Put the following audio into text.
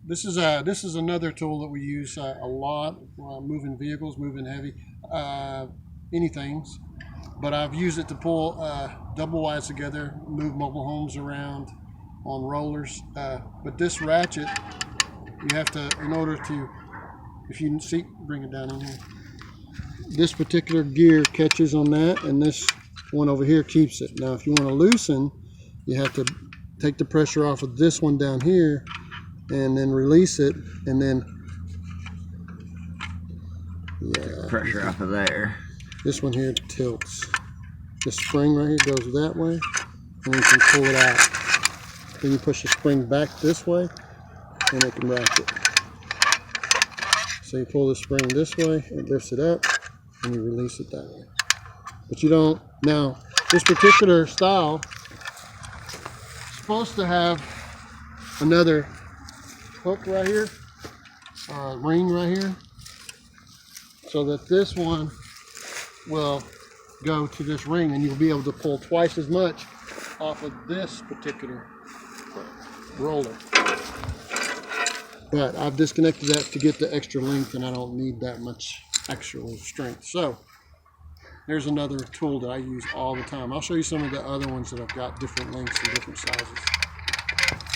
This is another tool that we use a lot, moving vehicles, moving heavy, anything. But I've used it to pull double wides together, move mobile homes around on rollers. But this ratchet, you have to, in order to, if you see, bring it down in here. This particular gear catches on that, and this one over here keeps it. Now, if you want to loosen, you have to take the pressure off of this one down here, and then release it, and then pressure off of there. This one here tilts. The spring right here goes that way, and you can pull it out. Then you push the spring back this way, and it can ratchet. So you pull the spring this way, it lifts it up, and you release it that way. But you don't. Now, this particular style is supposed to have another hook right here, ring right here, so that this one will go to this ring, and you'll be able to pull twice as much off of this particular roller. But I've disconnected that to get the extra length, and I don't need that much extra strength. So there's another tool that I use all the time. I'll show you some of the other ones that I've got different lengths and different sizes.